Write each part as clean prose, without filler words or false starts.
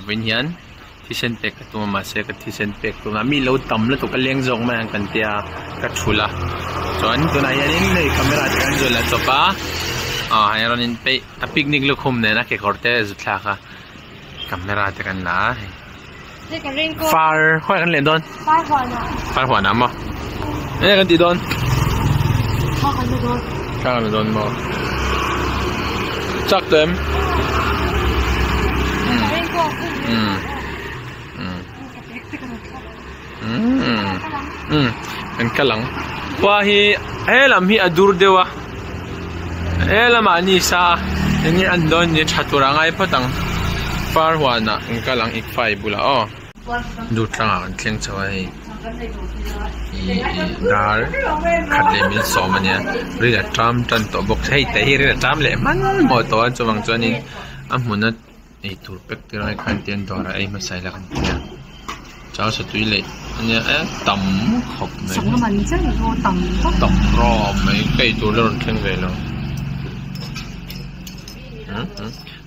วันยันที่เส้นเป็กตัวมาเสกที่เส้นเป็กตัวมีเราต่ำแล้วตัวก็เลี้ยงจงมากันเตียกัดชุละจนตัวนั้นยังเลยคาเมราที่กันจุละจบปะให้เราเนี่ยไปปิกนิกลูกคุมเนี่ยนะแค่คอร์เตสุดท้ายค่ะคาเมราที่กันละฟาร์ค่อยกันเล่นโดนฟาร์หัวน้ำมั้งเนี่ยกันตีโดนข้ากันโดนมั้งจักเต็มเป็นกะหลังว่าฮีลำฮีอดูร์เดียวลำอันนี้ซาอย่างนี้อันโดนเนี่ยชัดตัวง่ายพอตั้งฟาร์หัวน่ะกะหลังอีกไฟบุละดูตรงอ่ะเที่ยงช่วยดาร์ขัดเลยมีสองมันเนี่ยเรื่องทรัมป์จันตัวบอกใช่แต่เรื่องทรัมป์เลยมันหมดตัวจนบางจวนนี้มุนถูกเป็กที่เราขันเตียนตัวอะไรมาใส่ละกันเนี่ยเจ้าสุดที่เลยเนี่ยต่ำขบไหมต่ำรอบไหมใกล้ตัวเรื่องแข็งเลยเนาะ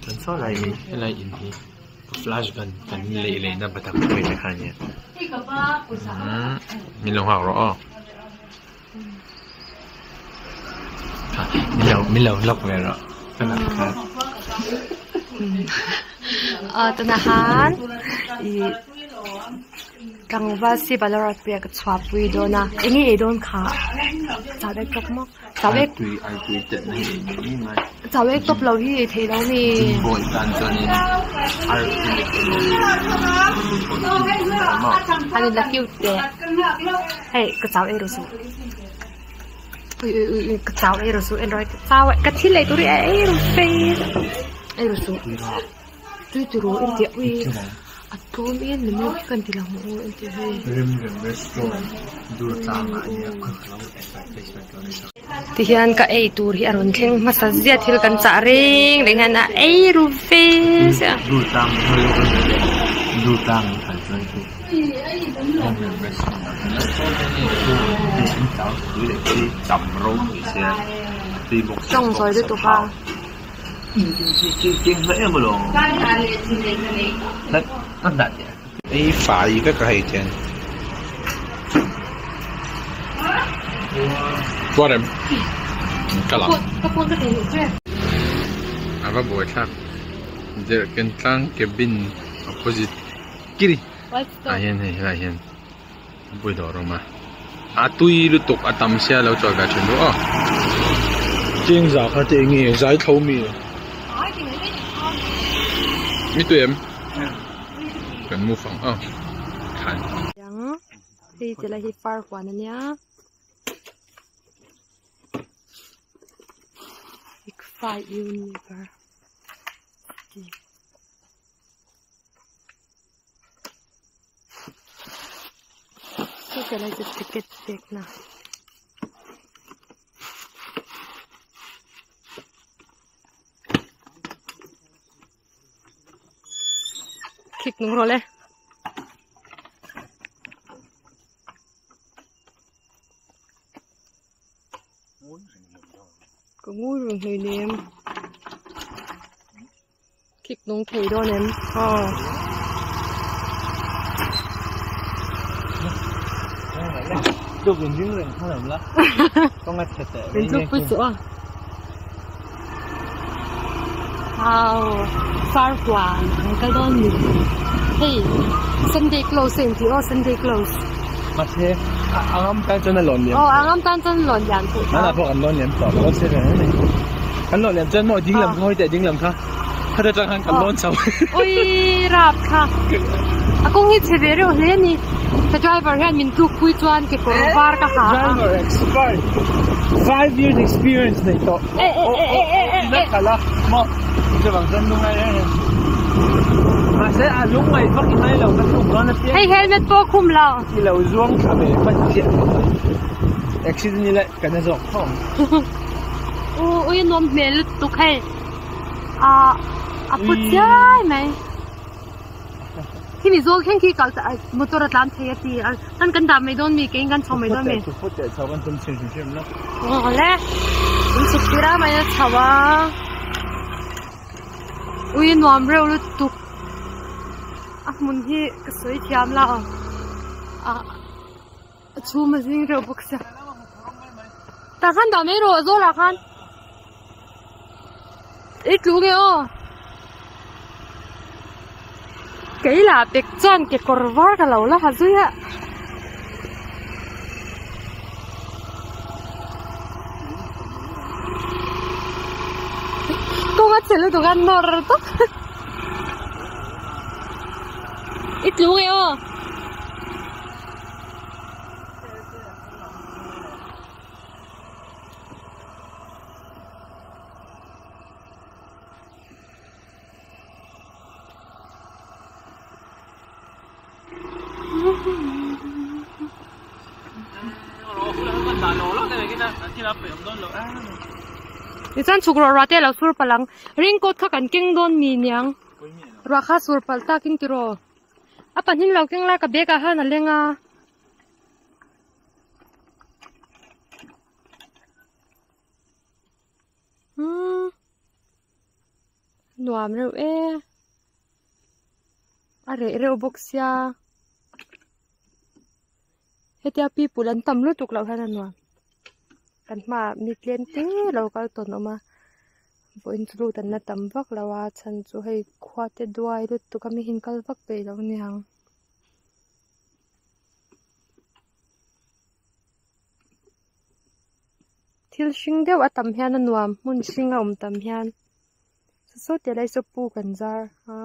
มันซ่ออะไรอินทีฟลาชกันเลยนะบัตรคุยไปขนาดนี้มีลงหัวเรามีเราล็อกไว้แล้วขนาดนั้นตัวอาหารกังว่าสิบาลาร์เปียกชอบวิดีโอนะเอ็งนี่โดนขาจะได้จบมั้งจะได้จบเราที่เทเรามีอันนี้ลักกิ้วเดะเฮ้ยกระเจ้ารู้สึกกระเจ้ารู้สึกร้อยกระเจ้ากระที่เลยตัวนี้รู้สึกtuh roh itu atau ni lemah kan di dalam roh itu rem restoran dua tangan yang kalau tihan ka itu ri aron keng masazia til kan caring dengan rufe dua tangan kan itu rem restoran itu tahu itu jam roh itu di box trong rồi itu pa Chính vậy mà luôn. Nó đặt vậy. Ấy phải cái cái chuyện. Qua đây. Cái lắm. Apa buat tak? Jadi kentang cabin opposite kiri. Ayan. Buat dorong mah. Atui lutuk atam sia lau coba cendo. Chính giả khá tiền nghề giải thấu mì. Mấy tụi em cần mua phòng khăn thì chỉ là hi far quả này nhá big five universe thì chỉ là ticket ticket na kik nung role có ngui rừng hơi ném kik nung thầy đo ném chụp hình những rừng không làm lắm con ngắt thật tệ hình chụp với sữa far quả cái đó nhỉ hey Sunday closing thì Sunday close mà thế anh em tan chân là lộn nhỉ anh em tan chân lộn nhỉ nó là bọn anh lộn nhỉ bảo nó sẽ thế này anh lộn nhỉ chân mọi dính làm thôi để dính làm khác他在这看看乱走。喂，rapka。Aku ngit severe oleh ni. The driver had min tu kui tuan ke ko bar ka ha. Driver expired. 5 years experience ni to. Nak kalah. Mo. Kita bang san lungai ni. Masa lungai pak inai lau kan tu kan na. Hey helmet po kum lau. Lau zuang kami pan dia. Accident ni lah kena zong. Oh, yun nom mel tu kai. Apa jai mai? Khi mình vô khen khi cậu motor làm thế thì anh cần đảm mấy đôi mi cái anh chồng mấy đôi mi. Phút để chồng anh tâm chuyện chuyện lắm. Lẽ, mình sụp ra mà chồng à. Ui nuông rêu lúc tục mun hi ka soi thiam la chu ma jing ro buk sa ta khan da me ro zo la khan ít lu nghe ô cái là bịch chân cái cột vár cả lẩu là hạt dưới ạ cô ngắt chén lên tụi ăn nồi rồi tốt ít lu nghe ô Di san chukro rate la sur palang ring kot kha kan king don mi nyang ra kha sur pal ta king tiro apan hin lo king la ka be ka ha na lenga nuam reu e are reu boxia hetia pi pulan tam lu tuk lo hana nuam kan ma mi tlen te lo kal ton oma voin tru tan na tam vak lawa chan chu hei khwa te duai lut tu kami hin kal vak pe lo ni hang thil hring deuh a tam hian a nuam mun hring a tam hian so te lai so pu kan zar ha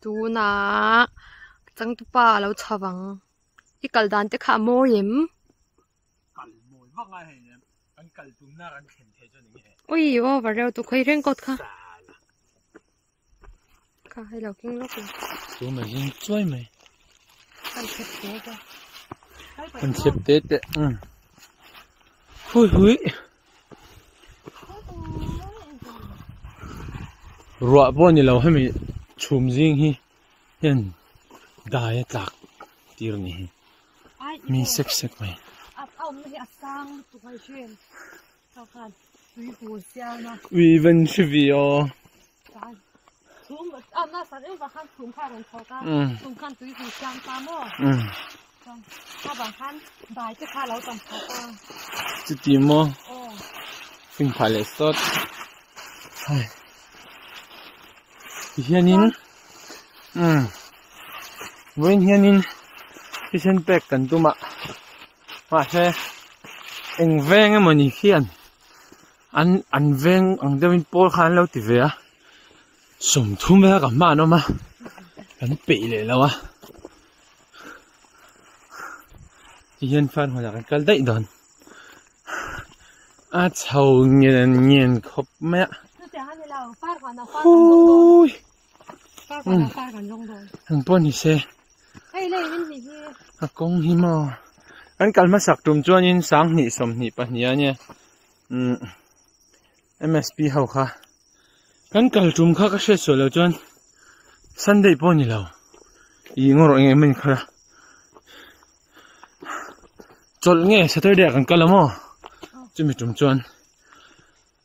tu na chang tu pa lo chawang I kal dan te kha mo yem kal moi vak a he ne an kal tum na ran khen the cho ni he oi over reu tu khoi reng kot kha kha hai lo king lo tu ma jing choi mai kan chep te ga kan chep te te hui hui ruwa bo ni lo hemi chum jing hi hen dai tak tir ni mi sek sek mai au mi asang tu khai chen sao khan ui hu sia na ui ven chvi o chum na sa em va khan chum kha ron thoka chum khan tui hu siang ta mo ta bang khan dai te kha lo tam thoka chi ti mo fin phale sot hai hianin wen hianin kitchen pack kan tuma ma se eng veng emani khian an veng ang dewin pol khan lo ti ve a som thum ve ka ma no ma kan pe le lawa hian fan hola kan kal dai don a chau ngen khop me ôi thằng pon thì xe con hi mò anh cần mà sạc trùm cho nên sáng nhị sầm nhị bát nhị nha MSP hậu kha anh cần trùm kha các xe sửa lâu cho Sunday pon nhị lâu ý ngồi rồi nghe mình khá chọn nghe Saturday cần cần lắm mò chứ mình trùm cho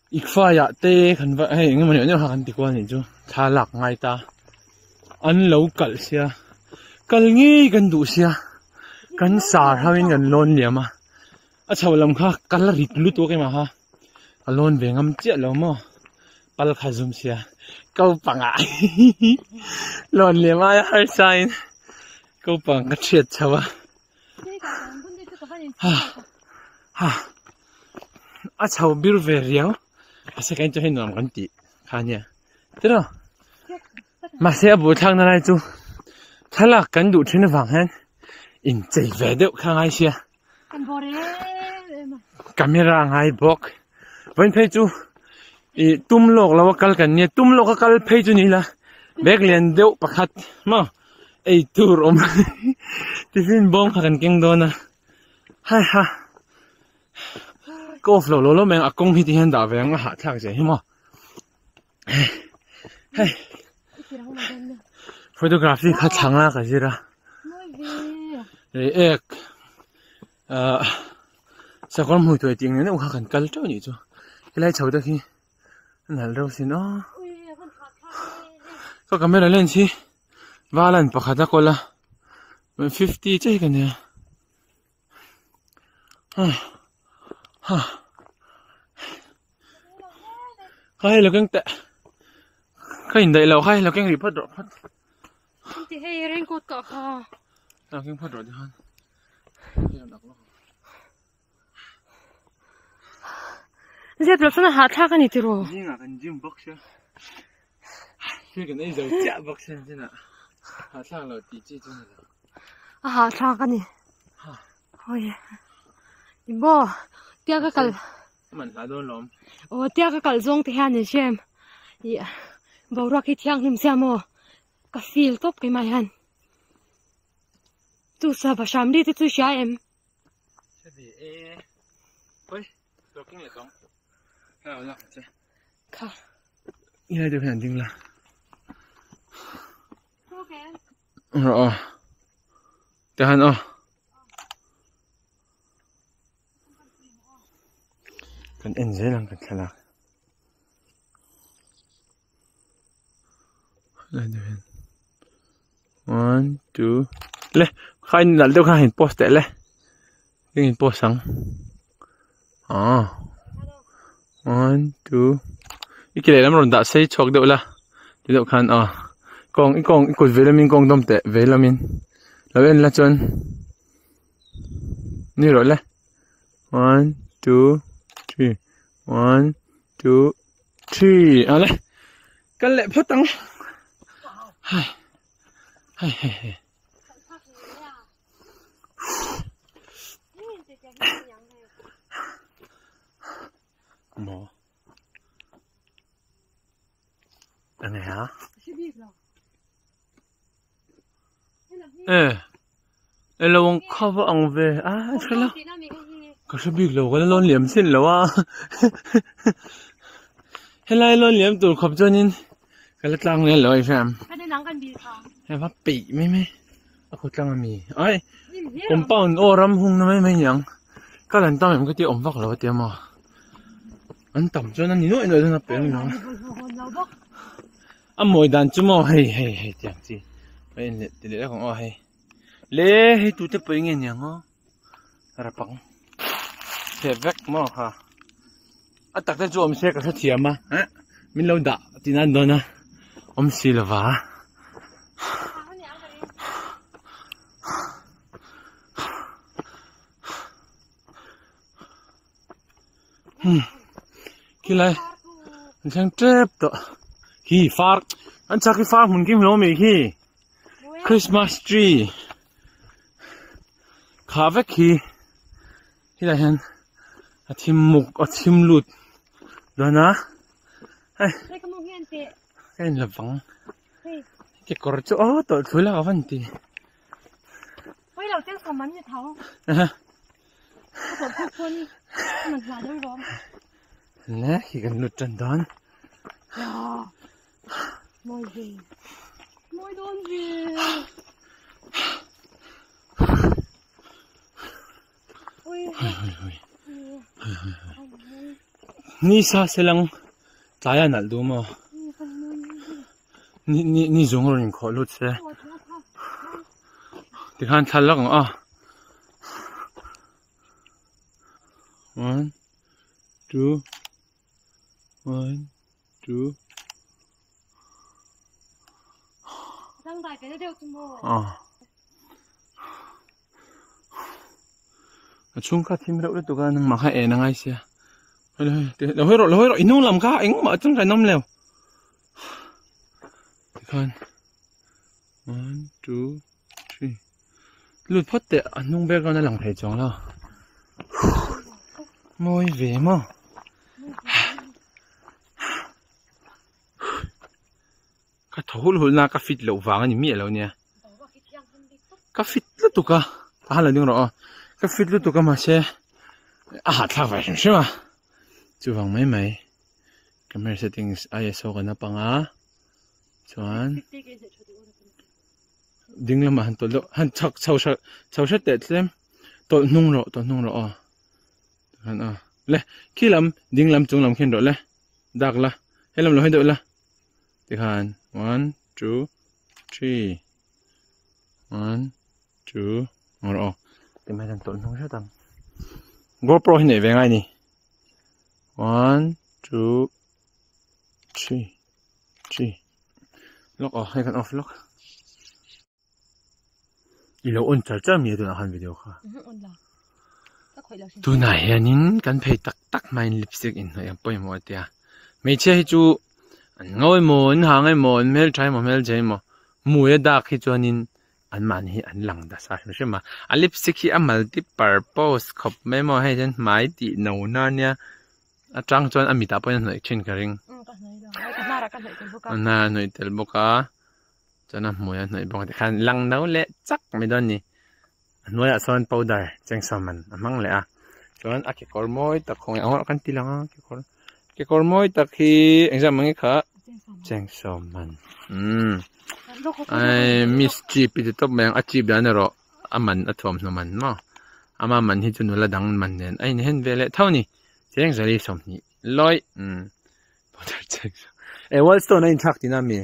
ít pha ya tê khẩn vậy hay nghe mình nhớ hàng thì quan gì chứ thà lạc ngay ta ăn lâu cẩn xia cẩn nghi gần đủ xia cẩn sár hai gần lon liam à chào làm khác cẩn là rít lút cái mà ha lon về ngâm chết lâu mà pal khá zoom xia câu bằng à lon liam ai hay sai câu bằng cái chết chào à chào biểu về riau sẽ cái cho hình nón con tị khá nhỉ thế nào mà sẽ bố thằng này chú thế là cắn đủ trên vàng hen in chạy về đâu khang ai xia camera ngay bọc vẫn thấy chú tum lok là wakal kan nhỉ tum lok wakal thấy chú nhỉ là bag liền đâu bạc hạt mà ấy tour om tiffin bom khang kinh đó na hai ha cô flow lolo mình à công thì hiện đại về ang hạ thang gì mà photography khá thẳng là cái gì ra để ek sao con mùi tuổi tiếng này nó khá cần cân trâu nhỉ chú cái này cháu đó khi nal đâu xin ó có camera lên chi và lần bạc hạt cô là 50 chứ cái này khai là cái tệ khai hiện đại là khai là cái gì phát rồi phát thì hay rèn cột cả là cái phát rồi thì hơn dẹp được nó hạt thác cái này thì rồi nhưng mà cái gym box chứ cái này giờ chả box chứ thế nào hạt thác là tí chứ thế nào hạt thác cái này ôi bố tia cái cal mình phải đôi lắm tia cái cal zong thì hàng này xem bầu ra cái thiang hiểm xem mà cái feel top cái mày hàn tu sa và sham đi thì tu xia em cái gì ôi tôi kinh lại không nào nào chứ khá như này được hẳn chừng là rồi để hẳn cần em dễ làm cần là lên được hẳn 1 2 le khai nãy tôi khai hình post đấy le cái hình post sáng 1 2 cái này làm rồi đã xây chọc được là thì được khăn con cột vitamin con đông tệ vitamin là bên là chân như rồi le 1 2 3 1 2 3 lấy cái lệ phát tăng hai mỏ anh này hả em là ông cover ông về thế là có sự biết lâu cái lon liềm xin lâu hay là lon liềm tụi khóc cho nên cái lát lang này lời xem em bắt bị mấy aku lang mi ai compound oram hung nó mấy nhang cái lần tao em cái tiêu ổn vắt lâu tiêu mà anh tầm cho nên nói nói nó béo nó mỗi đàn chú mò hay chẳng gì vậy thì để còn hay lẽ hay tụi tao béo nghe nhang ho ra bằng thế vét mò ha tắc tới chỗ ông xe cái thiệt mà mình lâu đã thì anh đó nè ông xí là vả cái này anh sang trip đó khi phá anh chắc cái phá mình kim lô mì khi Christmas tree khá vét khi này hắn thêm mục thêm lụt đó nè cái là vắng cái cột chỗ tội thối là vấn đề bây giờ tiếng sầm mắn như tháo mình là đôi bóng nè khi gần lụt trần đón môi gì môi đôn gì Nisa selang taya naldo mo. Ni zong ron ko lut se. Tikhan thalak ng 1 2 1 2 Đang đại cái đều chung bộ. Chung ka team đâu tụi ka nang maka nang ai sia. Lôi rồi inung làm ka ing mà chung cái năm leo. Tikhan 1 2 3 lụt phát tệ nung bé con nó lằng thể chóng lo. Môi về mà. Cái thấu lụt na cái fit lẩu vàng anh mía lẩu nha. Cái fit lụt tụi ka. Ta là đừng rồi. Cái fit lụt tụi ka mà xe. Thà vậy chứ mà. Chú vàng mấy. Camera settings ISO ka na pa nga. Chuan. Ding lam han tolo han chau shat te tlem to nung ro han le kilam ding lam chung lam khen ro le dak la ให้ลำลงให้ดูละติคัน 1 2 3 1 2อ๋อเดี๋ยวมาทำต้นของฉันตั้ง GoPro ที่ไหนเป็นไงนี่ 1 2 3 ล็อกออกให้กันออฟล็อกอีเราอุ่นจะมีตัวนั้นวิดีโอค่ะตัวไหนอันนี้กันเพย์ตักไม่ลิปสติกอินอย่างป่วยหมดเดียไม่ใช่จูเงาหมอนหางไอ้หมอนเมลใช้หมอนเมลใช้หมอนมือดักที่ตัวนี้อันมันที่อันหลังดัชใช่ไหมอันลิปสติกที่อันมัลติเพอร์โพสขบไม่หมดให้ฉันหมายตีหนูนั่นเนี่ยจังจวนอันมีตาป่วยหน่อยเช่นกันเองน่าหน่อยเตลบุกะจะนำมวยหน่อยบอกแต่ขันหลังเนาเละจักไม่โดนนี่หน่วยส่วนpowderแจงสมันมั่งเลยอ่ะส่วนอ่ะเกี่ยวกับมวยตะคงเอากันทีหลังเกี่ยวกับมวยตะคีเอ็งจะมั่งค่ะแจงสมันไอ้มิสจีปีที่ตบแมงอาจีบเดินรออามันอัฐมน้ำมันมั้งอามันที่จุนละดังมันเนี่ยไอ้นี่เห็นเวลเท่านี้แจงจะรีสมนี่ลอยpowderแจงเอวอลสโตนอินทักที่นั่นมี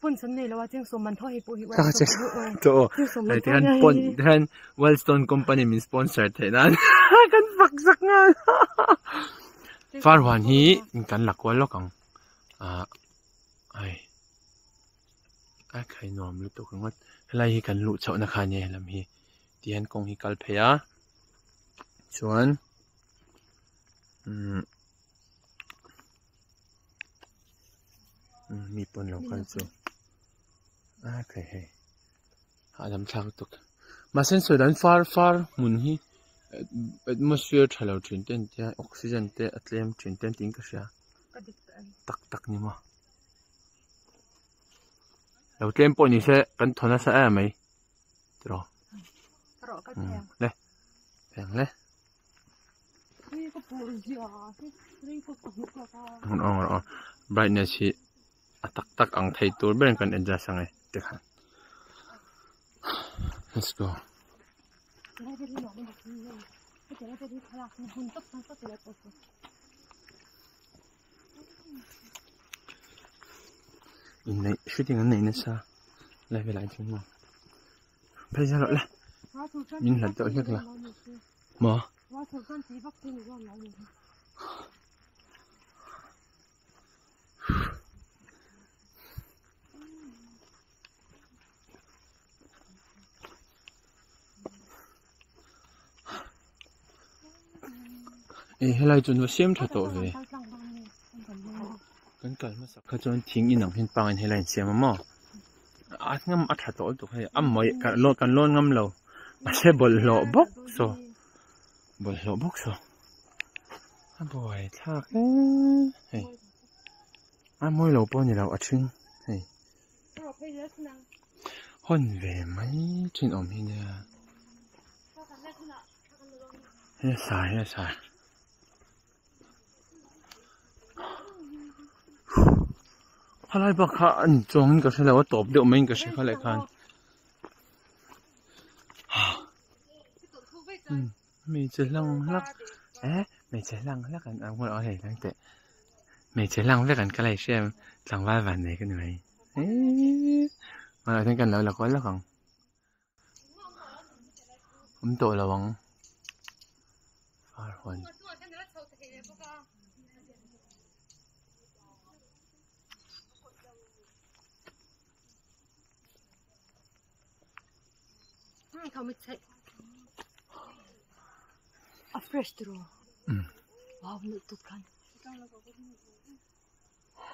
ปุ่นสำเนียงแล้วว่าเจ้าสมมันทอดให้ปุ้ยว่าเจ้าโตไอ้ที่ฮันปุ่นที่ฮันเวลสโตนคอมพานีมีสปอนเซอร์เท่านั้นกันฝักสักงานฟาร์วันฮีกันหลักวันละกังไอ้ใครนอมรู้ตัวกันว่าอะไรกันลุเจ้านักขันเนี่ยลำฮีที่ฮันคงฮีกัลเพียส่วนมีปนเรากันสูโอเคหาลำทางตุกมาเส้นสุดนั้นฟาร์มุนฮีatmosphere ทะเลจุนเต้นเจ้าออกซิเจนเต้อัตเลมจุนเต้นติ้งก็เสียตักนี่มั้งเราเตรียมปนนี่เสกันทนน่าเสียไหมตรอก็เลยแพงเลยbrightness ที่ตักอังไทยตัวเบรนกันเอ็นจ้าสังเกตเด็กฮัน let's go อินในชุดที่งั้นไหนเนี่ยซะเลยเวลาจริงมั้งไปจะหรอละมินหลับตัวเล็กละหมอให้เราจนว่าเชื่อมถัดต่อเลยกันกันมาสักขจรทิ้งอินหนังเห็นปังให้เราเสียมาหม้องั้นถัดต่อตัวให้มวยกันโลนงั้นเราไม่ใช่บอลโลบ็อกซ์บ่อยทักเฮ้ยมวยโลปนี่เราชิงเฮ้ยหุ่นเวไม่ชินอมที่เนี่ยเฮ้ยสายอะไรบ้างคะอันจงก็ใช่แล้วว่าตบเดี๋ยวไม่ก็ใช่เขาเลยกันไม่จะลังลักไม่จะลังลักกันเอาคนเอาเหตุตั้งแต่ไม่จะลังลักกันก็เลยเชื่อมจังว่าวันไหนกันไหมมาเอาทั้งกันแล้วก็แล้วของผมโตระวังฟาร์วันเขาไม่ใช่fresh draw ว้าวนึกตุกกัน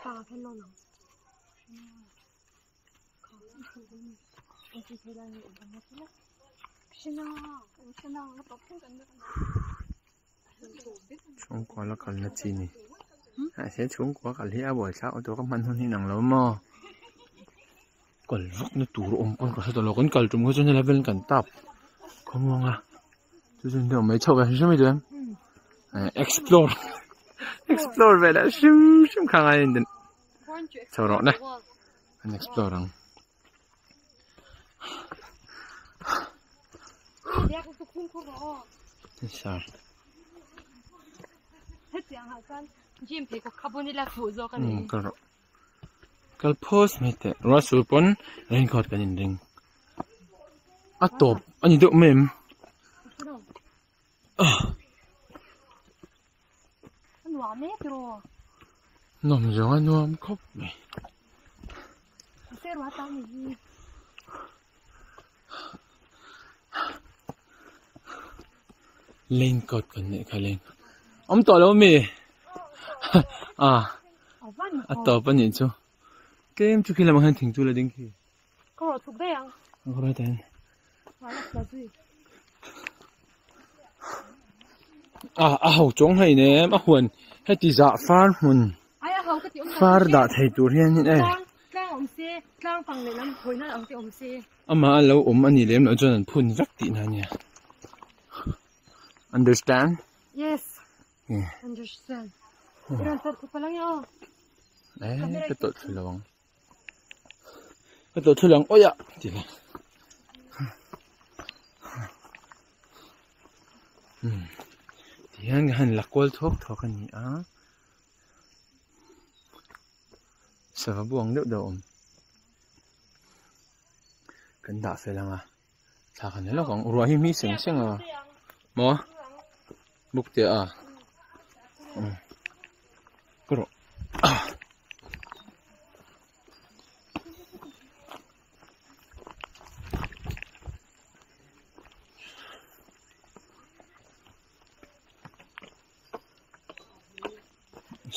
ปลาแค่นอนช่วงกว่าแล้วกันนะจีนี่เช่นช่วงกว่ากันที่อาบ่อยเช้าตัวก็มันที่หนังแล้วมั้งก่อนรักในตัวอมก่อนก็ตัวเราคนก่อนจุ่มก็จนเลเวลกันตับเขามองอ่ะจุดเดียวไม่ชอบใช่ไหมเดิมexplore ไปแล้วชิมข้างในเดินชอบนะอัน explore รังใช่ Jim pe ko kabunila fu zo kan ni karo kal post mete rasul pon raincoat kanin ring atop ani do mem wa me tro nom jong anom khop me se wa ta ni raincoat kan ne khalen om to lo me atop ani chu kem chu khila mang thing chu la ding khi ko thuk de yang ko ra tan wala la zui hậu trống hay nè mà huân hay tí dạ phar huân phar đã thấy tụi hiền như này mà lâu anh đi làm nó cho nên phun rất tị này nha understand yes understand đấy cái tội thử lòng ôi ạ thì là yang han lakol thok thok ani sa buang deuh deuh kan da fe langa sa kan lo kong ruah hi mi seng seng mo buk te kro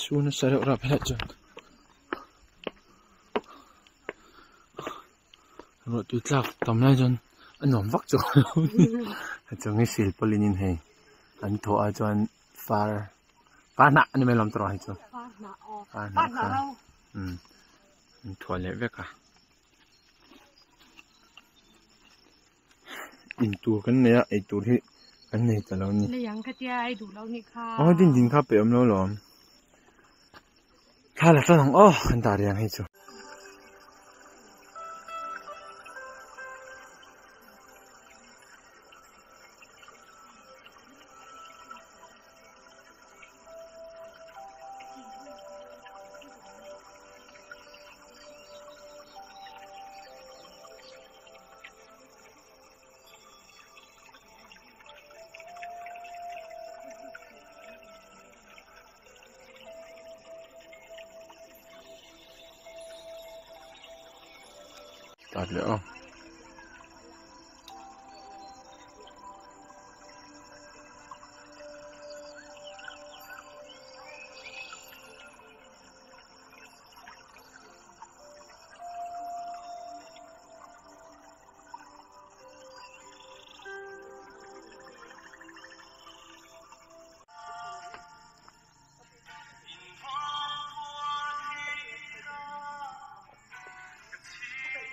Suuna sarap rap helat jang. Rồi tụi tao tầm nay John anh nằm vắt rồi. Cho cái sil polinin hay anh thua John far nạ anh mới làm trò hay chưa? Far nạ đâu? Anh thua lẽ vậy cả. In tu cái này ai tu thì cái này tao lâu ni. Lấy yang cái tia ai đủ lâu ni kha. Din kha pe am lâu lắm. Kha là sao thằng anh ta riêng hay chưa? Start nữa.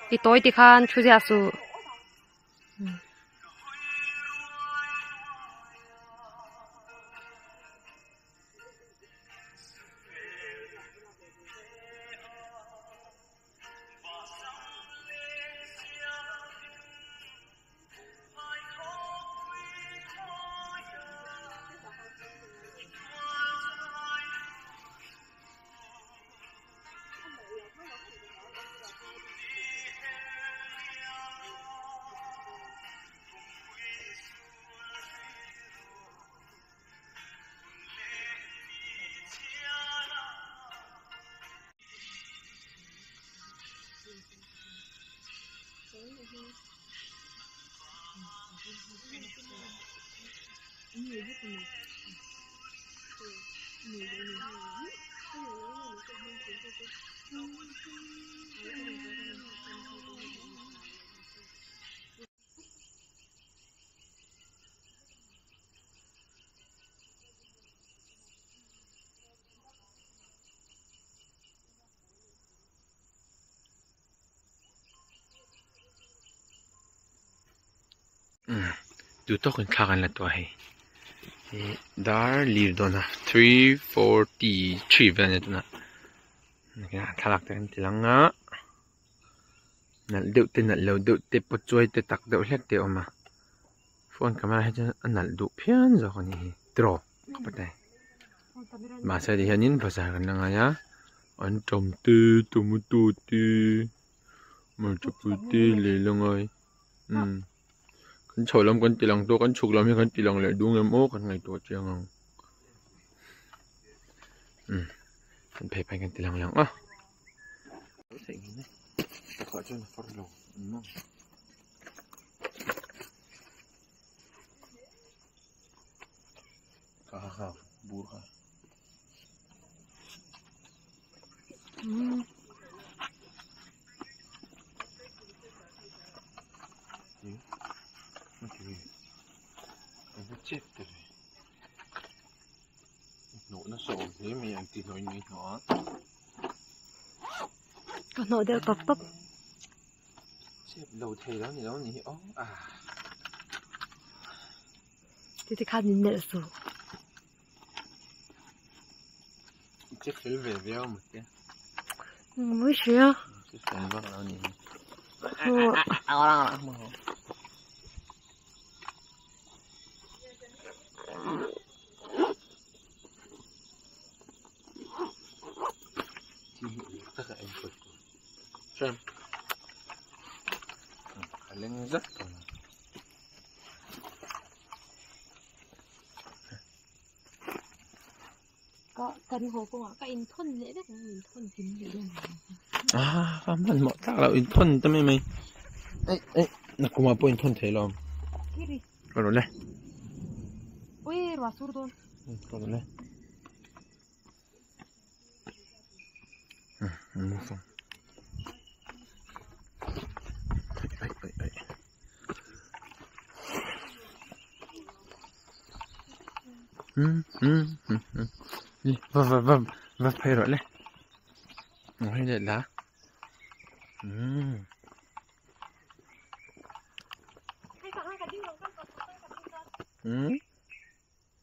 Thì tối thì khan chú gia su Du to kan khakan la to hai dar liv dona 343 van etuna na thalak ten tilanga nal deu te nal lo deu te pochoi te tak deu hlek te oma phone camera ha jan anal du phian zo khani draw kapatai mà sẽ đi nhìnภาษากันยังไงอะอันจมตีตุมุตุตีมันจะพูดตีเลยลงเลยกันโฉลมกันตีหลังตัวกันฉุกลมให้กันตีหลังเลยดูเงยโม่กันไงตัวเจียงเอากันเพย์ไปกันตีหลังอ่ะใส่เงี้ยนะขอจนฟอร์ลงข้าวบูค่ะมันเจ็บเลยหนูน่าสงสารไม่อยากตีหน่อยนี่หรอก็หนูเดียวกับปั๊บเจ็บเราเทแล้วนี่อ๋อที่ข้านี่เนี่ยสูเจ็บฟิลเวลหมดเนี่ยไม่ใช่อ่ะเจ็บฟิลบ้างแล้วนี่เอาละtak ada input. Macam kalian zat kan. Có cần hồ của các in thôn lễ đấy, in thôn kín vậy luôn. Mình một thằng là in thôn tao mày. Ê, nó cũng mà bôi in thôn thế luôn. Cái gì? Rồi đây. Ui, rồi sur đôn. Rồi đây. Xong. Và phải rồi đấy. Nói vậy là.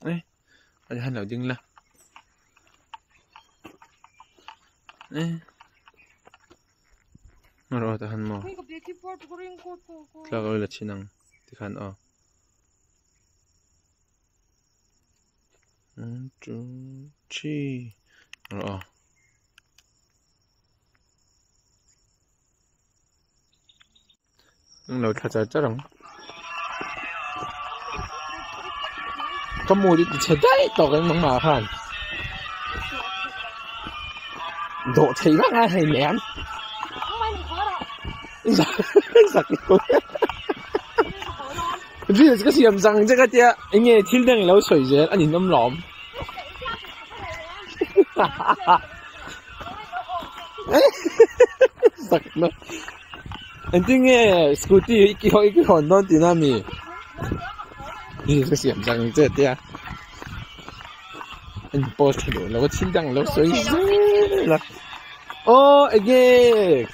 Ê, anh hành nào dừng là. Ê. Rồi ta hành mò. Sao gọi là chi năng thì khăn ở. Chú chi rồi. Lâu thật ra chắc rồi. Có mua đi chết đấy, tao cái món mà hẳn. Độ thì nó ngay hay ném. Giặc cô. Bây giờ cái xiêm răng cái tia, anh nghe thiên đăng lâu sủi dễ, anh nhìn nấm lỏm. Giặc nó. Anh tin nghe scooty iki hòn non tí nam mì. Bây giờ cái xiêm răng cái tia. Anh post rồi, lâu thiên đăng lâu sủi dễ là. Oh, again.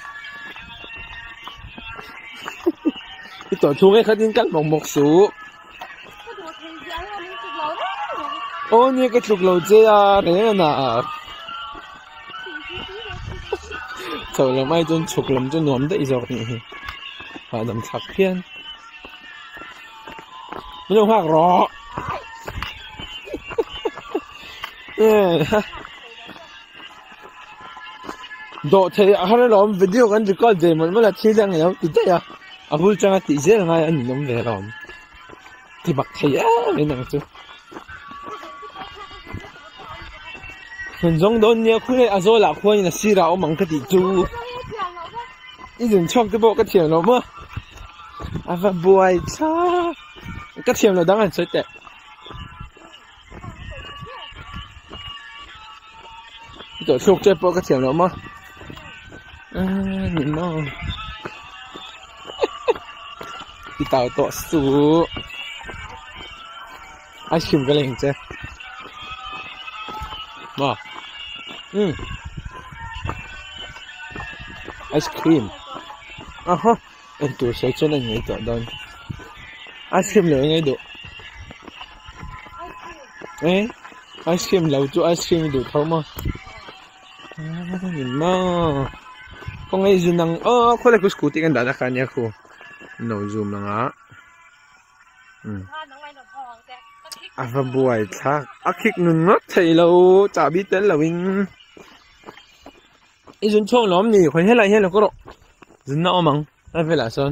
Ito thungay ka din kan mong moksu. Oh, ni ka chuklo je à, này na. Thôi là mai chun chuklam chun nuam đấy rồi nhỉ. Và nằm sạc phiên. Nó hoạc rõ. Độ thì hắn làm video kan record deh, mana lah cilang ya, tidak ya. Aku jangan tidur ngai anh nông về làm thì bạc thầy á mấy nàng chứ phần giống đó nhiều khu này azô là khu này là xí rau măng cái gì chú ý định chọn cái bộ cái thiềm nó mà và buổi cha cái thiềm nó đang ăn sợi tệ cái chụp cái bộ cái thiềm nó mà nhìn nó đi tàu tọa sú ice cream cái này chứ mà ice cream ha anh tôi sẽ cho nên người tọa đơn ice cream là ngay độ ê ice cream lâu cho ice cream đủ thấu mà nhìn mà con ngay dù năng có lại cái scooty kan đã khá nha khu. No zoom na nga. va buai thak a khik nun ngak thei lo cha bi tel lawing i jun chong lom ni khoi helai hel ko ro jun na omang a vela son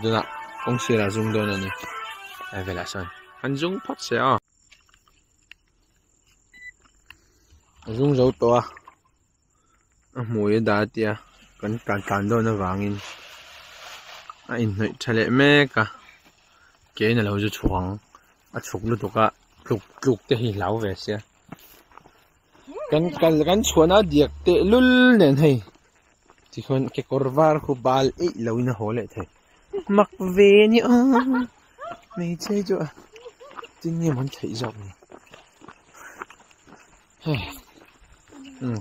duna ong sira jung don ani a vela son an jung phot se a jung zo to a moi da tia kan do na wangin a in noi thale me ka ke na lo ju chuang a chuk lu to ka kluk te hi lau ve sia kan chuana diak te lul nen hei ti khon ke korwar khu bal e loina hole the mak ve ni a me che jo tin ni mon thei jok ni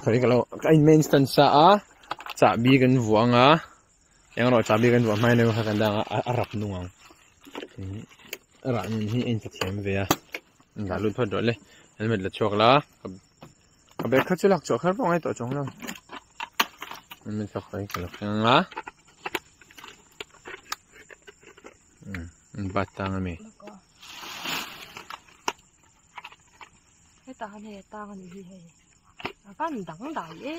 khari ka lo ka in main stand sa a cha bi kan vuanga yang ro cha bi kan vuang mai ne ka kan da arap nuang ra ni hi en pathiam ve a da lu phot do le helmet la chok la ka be kha chulak chok khar pong ai to chong lo helmet ka khoi ka lak nga batang mi cái ta này ta này gì hay kan dang dai le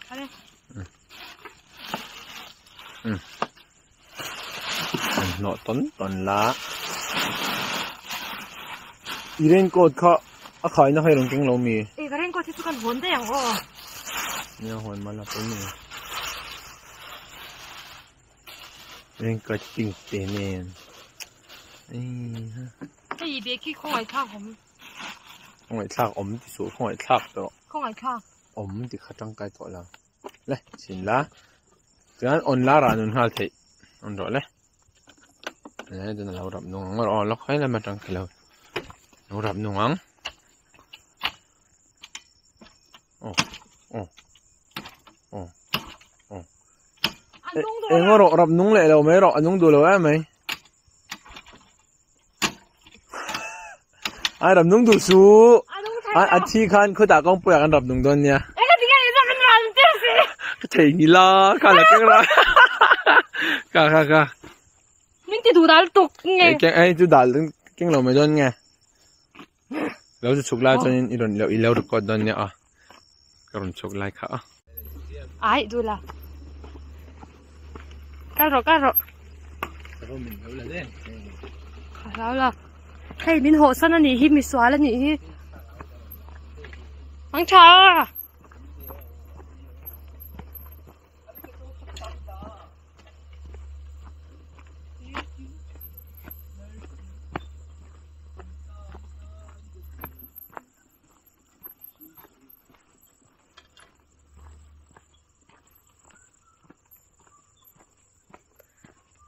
ale no ton la iren ko kha a khai na hai rong king lo mi e cái ren ko thi kan hon de yang o ni hon ma la pe ni ren ko ting te nen cái gì bé kia không ai khác không không ai khác ốm thì số không ai khác đó không ai khác ốm thì khá trăng cái tội là lấy xin lá cái on lá ra nun hal thị on rồi lấy lấy cho nó lâu đập nuông mà lóc hay là mà trăng cái lâu đập nuông em ngó rọ đập nuông lại đâu mấy rọ nuông đồ lâu mày ai đập nung đủ số ai chi khan khơi ta công bùi ăn đập nung đơn nha thấy như la khá là cái ra cả mình thì đủ đal tục nghe cái ai chú đal cái lẩu mày đơn nghe lẩu chụp lại cho nên iron lẩu được con đơn nha à còn chụp lại khá ai đủ là cái rồi khá là hey min ho san ani hi mi swal ani hi ang cha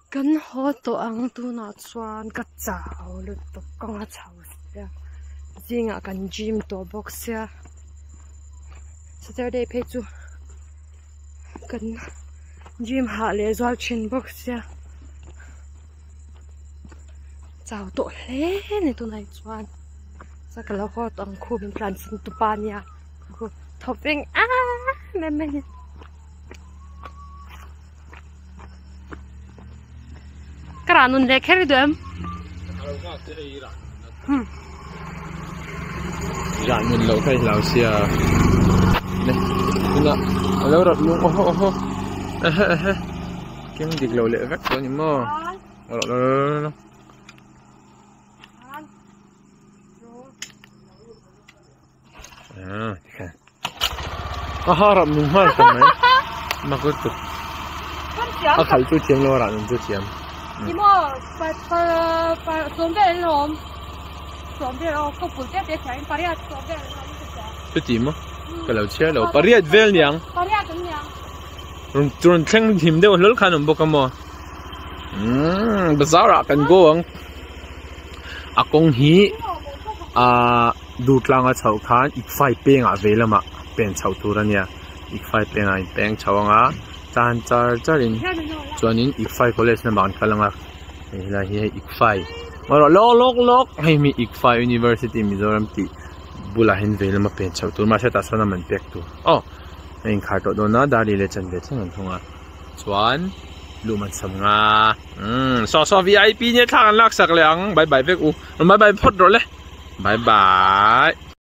kan ho to ang tu na chuan ka chao lu to kanga chao sia zinga kan gym to box sia Saturday pe chu kan gym ha le zwal chin box sia chao to le ne tu nai chuan sa ka lo ho to ang khu bin plan sin tu pa nia khu topping me cái nun lek her dem dạ nhìn lâu thấy lâu xia này nè lâu rồi luôn ô kiếm được lâu lệ vắt rồi nhưng mà rồi harap nung har kan mai makut a khal chu thiam lo ra nun chu thiam你莫把准备了，够不这别钱，把这准备了，这点吗？个老车了，把这vel niang，把这怎样？run theng him de lol khan bo kamo. Bazara kan go ang akong hi du tlang a chau khan ik fai peng a velama pen chau turania ik fai peng a peng chawanga chan charin chuanin ik fai college na ban kalanga hila hi ik fai maro lok hei mi ik fai university Mizoram ti bula hin velama pen chau tur ma ta sona man pek tu oh in khato do na dari le chan de chang thunga chuan ลูมันสำงาซอ VIP เนี่ยทางลักสักเหลียงบายบายเวกูบายบายพอดรถเลยบายบาย